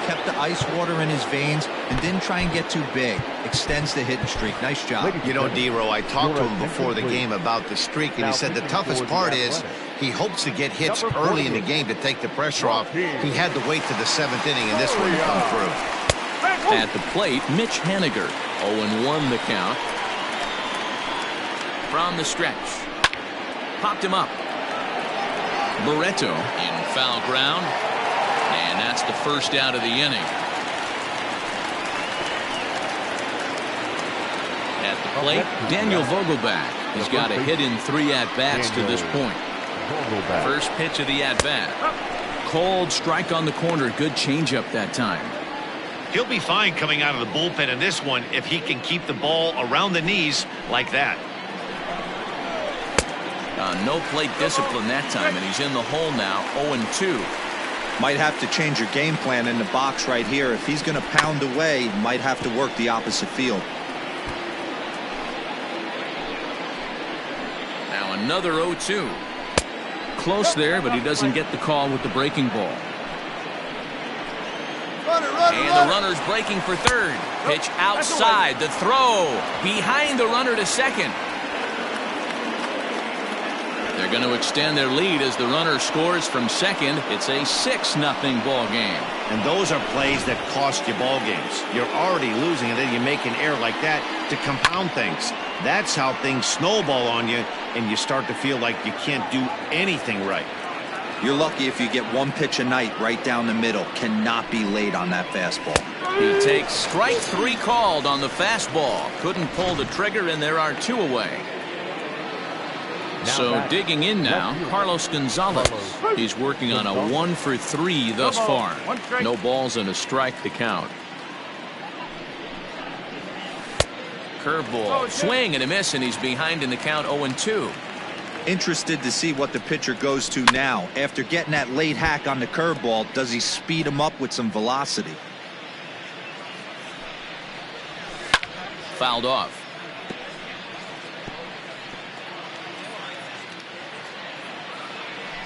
kept the ice water in his veins, and didn't try and get too big. Extends the hitting streak. Nice job. You know, D-Row, I talked to him before the game about the streak, and he said the toughest part is he hopes to get hits early in the game to take the pressure off. He had to wait to the 7th inning, and this one come through. At the plate, Mitch Haniger. 0-1 the count. From the stretch. Popped him up. Barreto in foul ground. And that's the first out of the inning. At the plate, Daniel Vogelback. He's got a hit in 3 at-bats to this point. First pitch of the at-bat. Cold strike on the corner. Good changeup that time. He'll be fine coming out of the bullpen in this one if he can keep the ball around the knees like that. No plate discipline that time, and he's in the hole now. 0-2. Might have to change your game plan in the box right here. If he's going to pound away, might have to work the opposite field. Now another 0-2. Close there, but he doesn't get the call with the breaking ball. And the runner's breaking for third. Pitch outside. The throw behind the runner to second. They're going to extend their lead as the runner scores from second. It's a 6-0 ball game. And those are plays that cost you ball games. You're already losing, and then you make an error like that to compound things. That's how things snowball on you, and you start to feel like you can't do anything right. You're lucky if you get 1 pitch a night right down the middle. Cannot be late on that fastball. He takes strike 3 called on the fastball. Couldn't pull the trigger, and there are 2 away. So digging in now, Carlos Gonzalez. He's working on a 1 for 3 thus far. No balls and a strike to count. Curveball, swing and a miss, and he's behind in the count. 0-2. Interested to see what the pitcher goes to now. After getting that late hack on the curveball, does he speed him up with some velocity? Fouled off.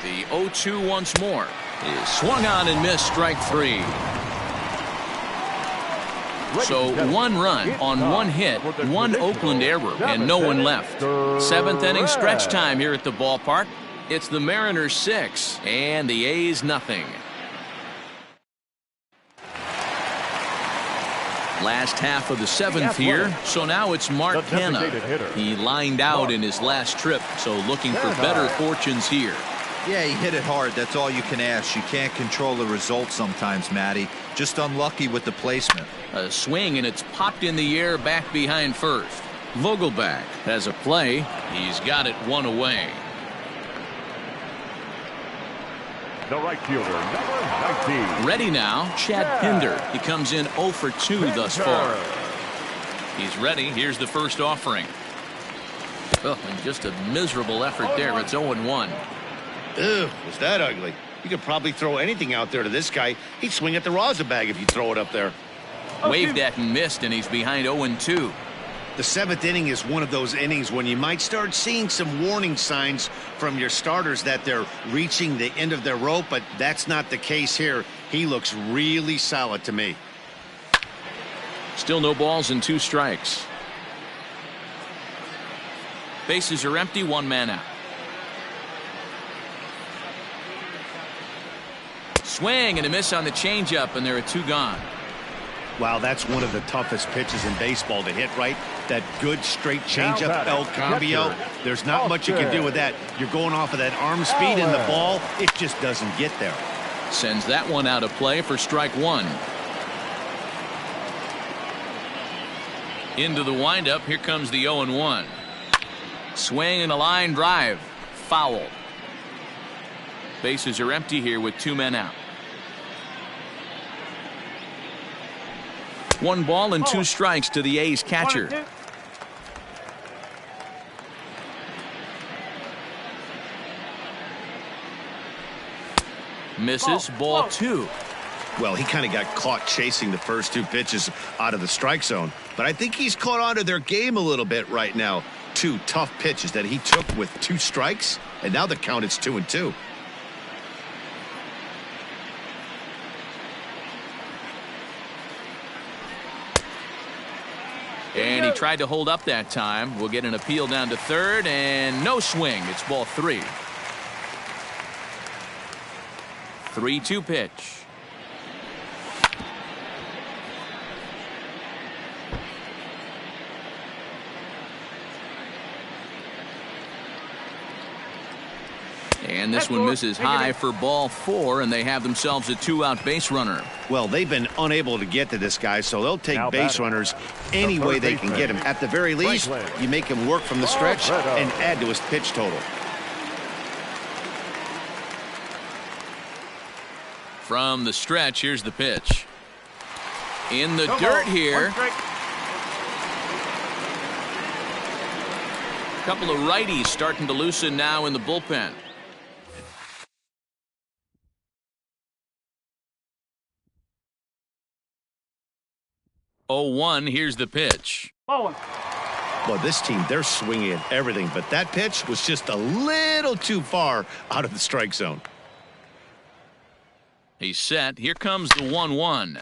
The 0-2 once more is swung on and missed. Strike 3. So 1 run on 1 hit, 1 Oakland error, and no one left. 7th inning stretch time here at the ballpark. It's the Mariners 6 and the A's nothing. Last half of the seventh here, so now it's Mark Hanna. He lined out in his last trip, so looking for better fortunes here. Yeah, he hit it hard. That's all you can ask. You can't control the result sometimes, Matty. Just unlucky with the placement. A swing, and it's popped in the air back behind first. Vogelbach has a play. He's got it one away. The right fielder, number 19. Ready now, Chad Pinder. He comes in 0 for 2 thus far. He's ready. Here's the first offering. Oh, and just a miserable effort there. It's 0-1. Ugh, was that ugly? You could probably throw anything out there to this guy. He'd swing at the rosin bag if you throw it up there. Waved at and missed, and he's behind 0-2. The seventh inning is one of those innings when you might start seeing some warning signs from your starters that they're reaching the end of their rope, but that's not the case here. He looks really solid to me. Still no balls and 2 strikes. Bases are empty, 1 man out. Swing and a miss on the changeup, and there are 2 gone. Wow, that's one of the toughest pitches in baseball to hit, right? That good straight changeup, El Cambio. There's not much you can do with that. You're going off of that arm speed, and the ball, it just doesn't get there. Sends that one out of play for strike 1. Into the windup. Here comes the 0-1. Swing and a line drive. Foul. Bases are empty here with 2 men out. 1 ball and 2 strikes to the A's catcher. Misses, ball 2. Well, he kind of got caught chasing the first 2 pitches out of the strike zone, but I think he's caught on to their game a little bit right now. 2 tough pitches that he took with 2 strikes, and now the count is 2-2. And he tried to hold up that time. We'll get an appeal down to third, and no swing. It's ball 3. 3-2 pitch. And this one misses high for ball 4, and they have themselves a 2-out base runner. Well, they've been unable to get to this guy, so they'll take base runners any way they can get him. At the very least, you make him work from the stretch and add to his pitch total. From the stretch, here's the pitch. In the dirt here. A couple of righties starting to loosen now in the bullpen. Oh, here's the pitch. Well, this team, they're swinging at everything, but that pitch was just a little too far out of the strike zone. He's set. Here comes the 1-1.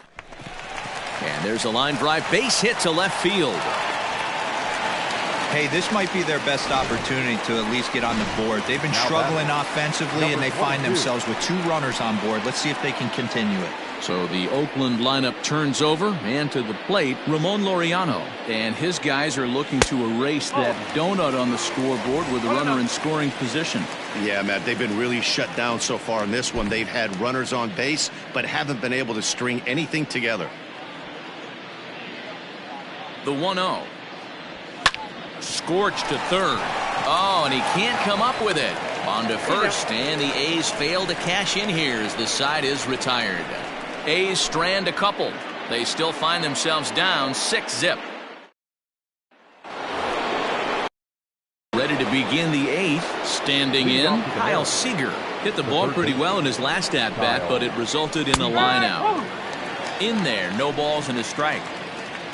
And there's a line drive base hit to left field. Hey, this might be their best opportunity to at least get on the board. They've been struggling offensively, and they find themselves with 2 runners on board. Let's see if they can continue it. So the Oakland lineup turns over, and to the plate, Ramon Laureano. And his guys are looking to erase that donut on the scoreboard with a runner in scoring position. Yeah, Matt, they've been really shut down so far in this one. They've had runners on base, but haven't been able to string anything together. The 1-0. Scorched to third. Oh, and he can't come up with it. On to first, and the A's fail to cash in here as the side is retired. A's strand a couple. They still find themselves down 6-0. Ready to begin the 8th. Standing in, Kyle Seager hit the ball pretty well in his last at-bat, but it resulted in a line out. In there, no balls and a strike.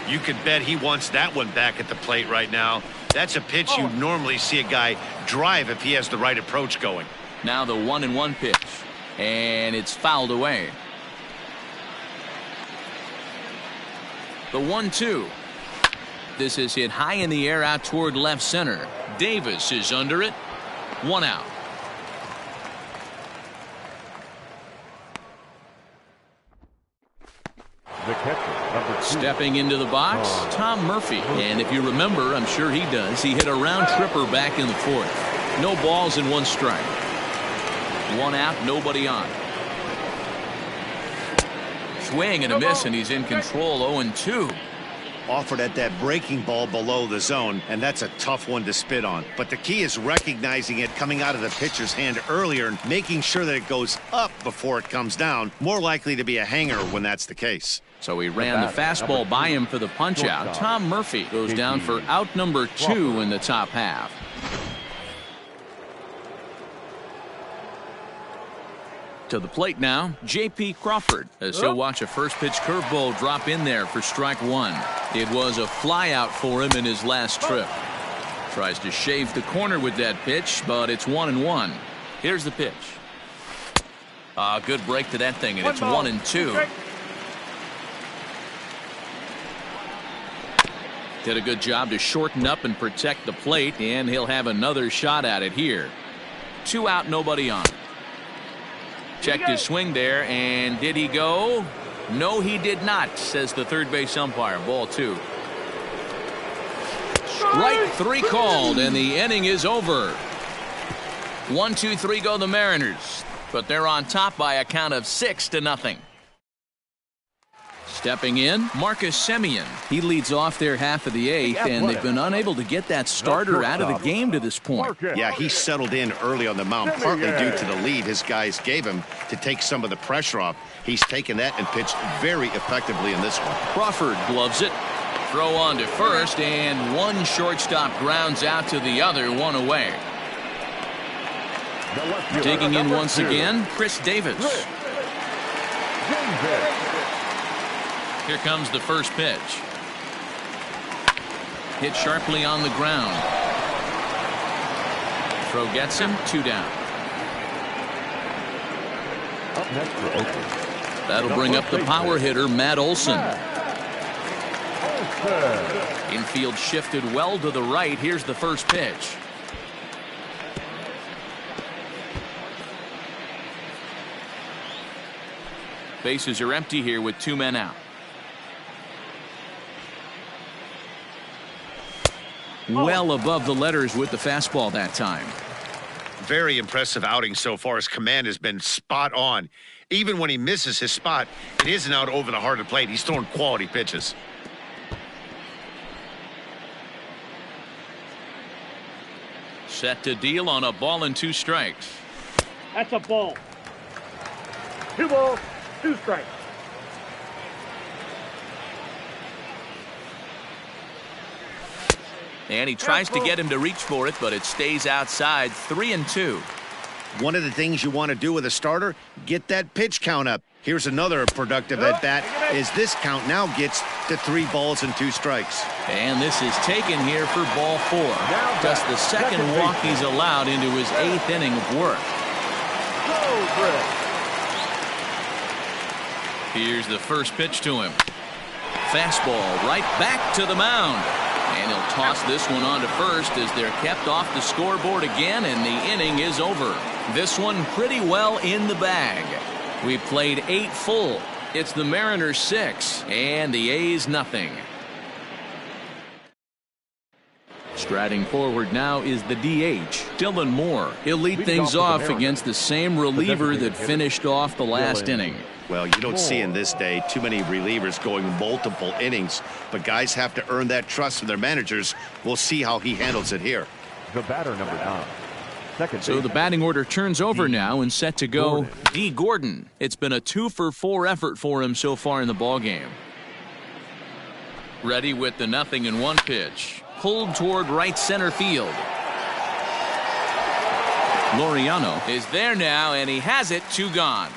You could bet he wants that one back at the plate right now. That's a pitch you normally see a guy drive if he has the right approach going. Now the 1-1 pitch, and it's fouled away. The 1-2. This is hit high in the air out toward left center. Davis is under it. 1 out. The catcher, number 2. Stepping into the box, Tom Murphy. And if you remember, I'm sure he does, he hit a round tripper back in the 4th. No balls and 1 strike. 1 out, nobody on. Swing and a miss, and he's in control. 0-2. Offered at that breaking ball below the zone, and that's a tough one to spit on. But the key is recognizing it coming out of the pitcher's hand earlier and making sure that it goes up before it comes down. More likely to be a hanger when that's the case. So he ran the fastball by him for the punch-out. Tom Murphy goes down for out number 2 in the top half. To the plate now, J.P. Crawford, as he'll watch a first-pitch curveball drop in there for strike 1. It was a flyout for him in his last trip. Tries to shave the corner with that pitch, but it's 1-1. Here's the pitch. Good break to that thing, and it's 1-2. Did a good job to shorten up and protect the plate, and he'll have another shot at it here. 2 out, nobody on. Checked his swing there, and did he go? No, he did not, says the third base umpire. Ball 2. Strike 3 called, and the inning is over. 1, 2, 3 go the Mariners, but they're on top by a count of 6-0. Stepping in, Marcus Semien. He leads off their half of the 8th, and they've been unable to get that starter out of the game to this point. Yeah, he settled in early on the mound, partly due to the lead his guys gave him to take some of the pressure off. He's taken that and pitched very effectively in this one. Crawford gloves it. Throw on to first, and 1 shortstop grounds out to the other, 1 away. Digging in once again, Chris Davis. Here comes the first pitch. Hit sharply on the ground. Throw gets him, 2 down. Up next for Oakland. That'll bring up the power hitter, Matt Olson. Infield shifted well to the right. Here's the first pitch. Bases are empty here with 2 men out. Well above the letters with the fastball that time. Very impressive outing so far. His command has been spot on. Even when he misses his spot, it isn't out over the heart of the plate. He's throwing quality pitches. Set to deal on a ball and 2 strikes. That's a ball. 2 balls, 2 strikes. And he tries to get him to reach for it, but it stays outside. 3-2. One of the things you want to do with a starter, get that pitch count up. Here's another productive at-bat as this count now gets to 3 balls and 2 strikes. And this is taken here for ball 4. Just the second walk he's allowed into his 8th inning of work. Here's the first pitch to him. Fastball right back to the mound. And he'll toss this one on to first as they're kept off the scoreboard again, and the inning is over. This one pretty well in the bag. We played 8 full. It's the Mariners 6 and the A's nothing. Striding forward now is the DH, Dylan Moore. He'll lead things off against the same reliever that finished off the last inning. Well, you don't see in this day too many relievers going multiple innings, but guys have to earn that trust from their managers. We'll see how he handles it here. The batter, number 9. So the batting order turns over now and set to go D. Gordon. It's been a 2-for-4 effort for him so far in the ballgame. Ready with the 0-1 pitch. Pulled toward right center field. Laureano is there now, and he has it. 2 gone.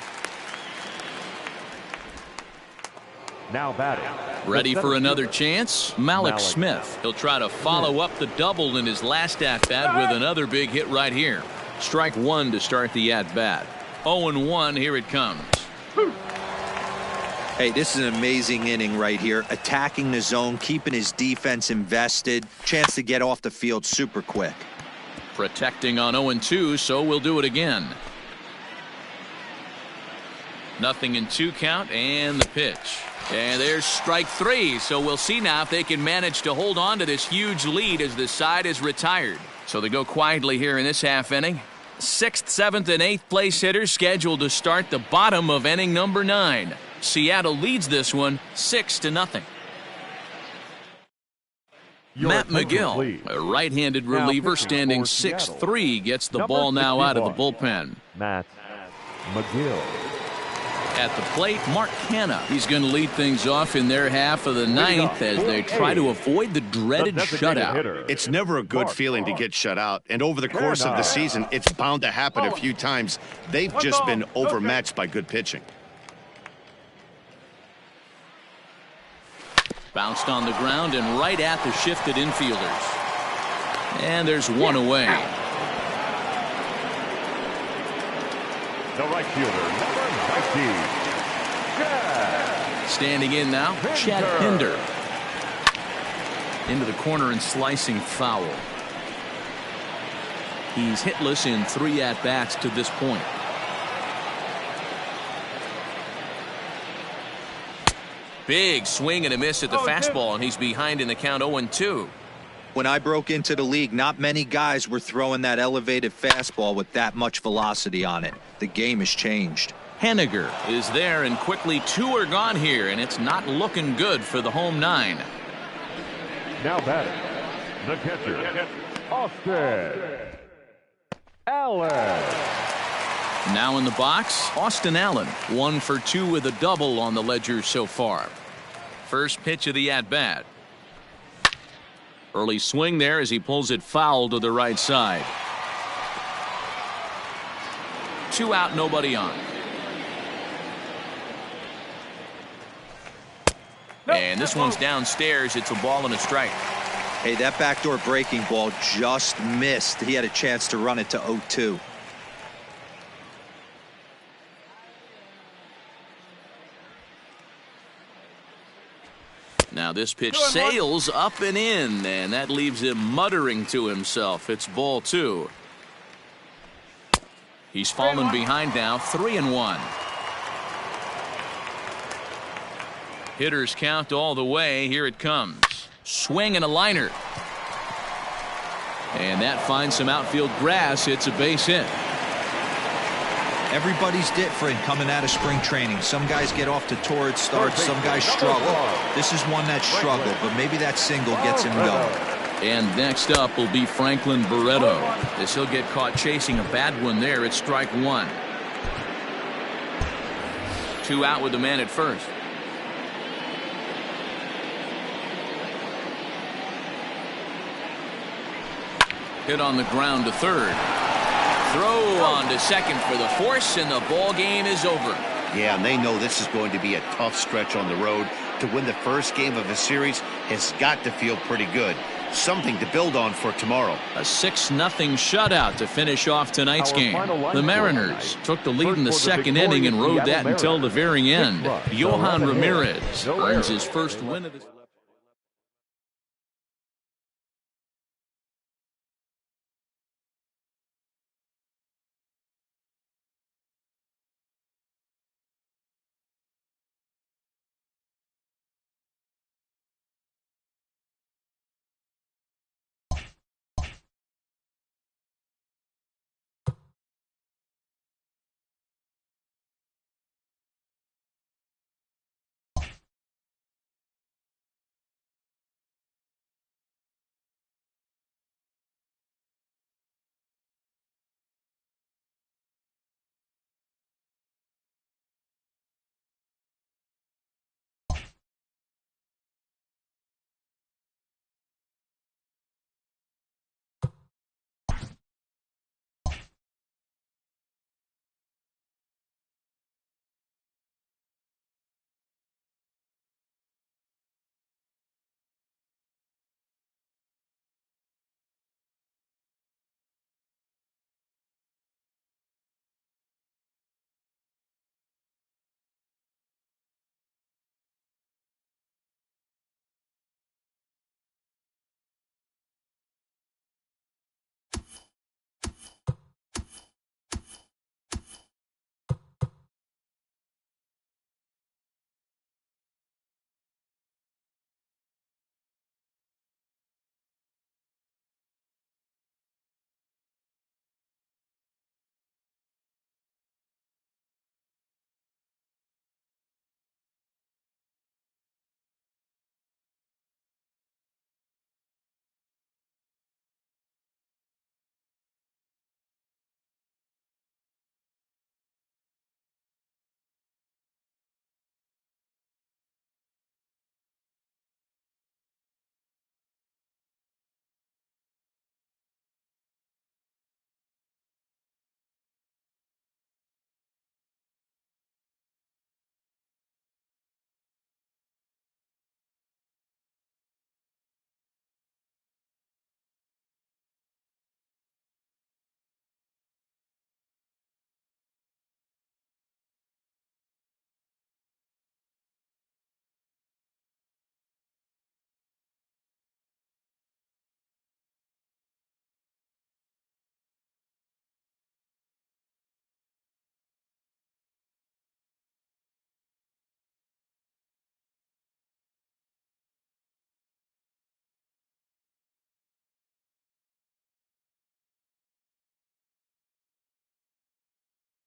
Now batting. Ready for another chance? Malik Smith. He'll try to follow up the double in his last at-bat with another big hit right here. Strike 1 to start the at-bat. 0-1, here it comes. Hey, this is an amazing inning right here. Attacking the zone, keeping his defense invested. Chance to get off the field super quick. Protecting on 0-2, so we'll do it again. Nothing in 2 count, and the pitch. And there's strike 3, so we'll see now if they can manage to hold on to this huge lead as the side is retired. So they go quietly here in this half inning. 6th, 7th, and 8th place hitters scheduled to start the bottom of inning number 9. Seattle leads this one 6-0. Matt McGill, a right-handed reliever standing 6'3", gets the ball now out of the bullpen. Matt McGill. At the plate, Mark Hanna. He's going to lead things off in their half of the 9th as they try to avoid the dreaded shutout. It's never a good feeling to get shut out, and over the course of the season, it's bound to happen a few times. They've just been overmatched by good pitching. Bounced on the ground and right at the shifted infielders. And there's one away. The right fielder, number 19. Standing in now, Chad Pinder. Into the corner and slicing foul. He's hitless in 3 at-bats to this point. Big swing and a miss at the fastball, and he's behind in the count 0-2. When I broke into the league, not many guys were throwing that elevated fastball with that much velocity on it. The game has changed. Henniger is there, and quickly 2 are gone here, and it's not looking good for the home 9. Now batting, the catcher, Austin Allen. Now in the box, Austin Allen, 1 for 2 with a double on the ledger so far. First pitch of the at-bat. Early swing there as he pulls it foul to the right side. 2 out, nobody on. And this one's downstairs. It's a ball and a strike. Hey, that backdoor breaking ball just missed. He had a chance to run it to 0-2. Now this pitch sails up and in, and that leaves him muttering to himself. It's ball 2. He's fallen behind now, 3-1. Hitters count all the way. Here it comes. Swing and a liner. And that finds some outfield grass. It's a base hit. Everybody's different coming out of spring training. Some guys get off to torrid starts. Some guys struggle. This is one that struggled, but maybe that single gets him going. And next up will be Franklin Barreto. As he'll get caught chasing a bad one there. It's strike 1. 2 out with the man at first. Hit on the ground to third. Throw on to second for the force, and the ball game is over. Yeah, and they know this is going to be a tough stretch on the road. To win the first game of a series has got to feel pretty good. Something to build on for tomorrow. A 6-0 shutout to finish off tonight's game. The Mariners took the lead in the second inning and rode that until the very end. Yohan Ramirez earns his first win of the